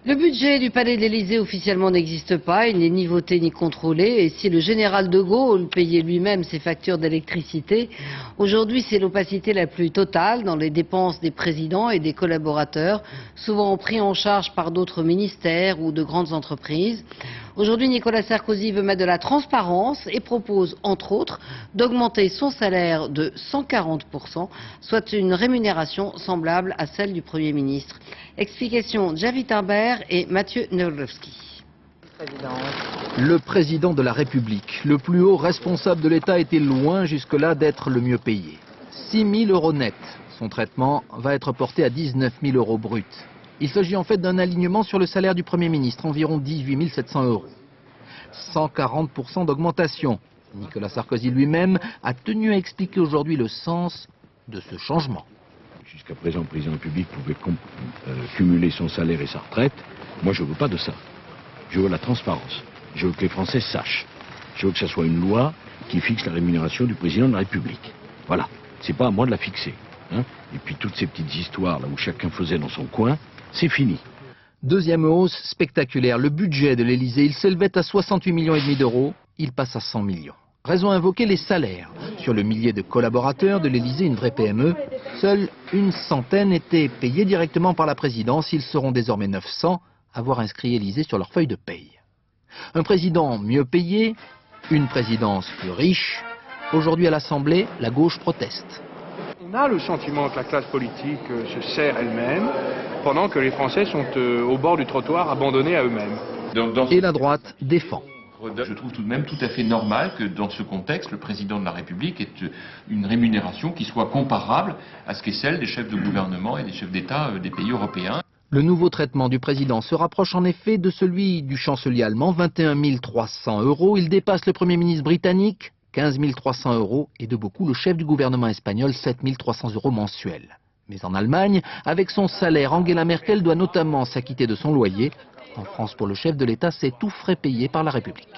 Le budget du palais de l'Élysée officiellement n'existe pas, il n'est ni voté ni contrôlé. Et si le général de Gaulle payait lui-même ses factures d'électricité, aujourd'hui c'est l'opacité la plus totale dans les dépenses des présidents et des collaborateurs, souvent pris en charge par d'autres ministères ou de grandes entreprises. Aujourd'hui, Nicolas Sarkozy veut mettre de la transparence et propose, entre autres, d'augmenter son salaire de 140%, soit une rémunération semblable à celle du Premier ministre. Explication Javid Imbert et Mathieu Nerlowski. Le président de la République, le plus haut responsable de l'État, était loin jusque-là d'être le mieux payé. 6 000 euros net. Son traitement va être porté à 19 000 euros bruts. Il s'agit en fait d'un alignement sur le salaire du Premier ministre, environ 18 700 euros. 140% d'augmentation. Nicolas Sarkozy lui-même a tenu à expliquer aujourd'hui le sens de ce changement. Jusqu'à présent, le président de la République pouvait cumuler son salaire et sa retraite. Moi, je ne veux pas de ça. Je veux la transparence. Je veux que les Français sachent. Je veux que ce soit une loi qui fixe la rémunération du président de la République. Voilà. C'est pas à moi de la fixer. Hein. Et puis toutes ces petites histoires là où chacun faisait dans son coin, c'est fini. Deuxième hausse spectaculaire. Le budget de l'Élysée, il s'élevait à 68,5 millions d'euros. Il passe à 100 millions. Raison invoquée, les salaires. Sur le millier de collaborateurs de l'Élysée, une vraie PME, seule une centaine étaient payés directement par la présidence. Ils seront désormais 900 à voir inscrit Élysée sur leur feuille de paye. Un président mieux payé, une présidence plus riche. Aujourd'hui à l'Assemblée, la gauche proteste. On a le sentiment que la classe politique se sert elle-même, pendant que les Français sont au bord du trottoir, abandonnés à eux-mêmes. Et la droite défend. Je trouve tout de même tout à fait normal que dans ce contexte, le président de la République ait une rémunération qui soit comparable à ce qu'est celle des chefs de gouvernement et des chefs d'État des pays européens. Le nouveau traitement du président se rapproche en effet de celui du chancelier allemand, 21 300 euros. Il dépasse le Premier ministre britannique, 15 300 euros, et de beaucoup le chef du gouvernement espagnol, 7 300 euros mensuels. Mais en Allemagne, avec son salaire, Angela Merkel doit notamment s'acquitter de son loyer. En France, pour le chef de l'État, c'est tout frais payé par la République.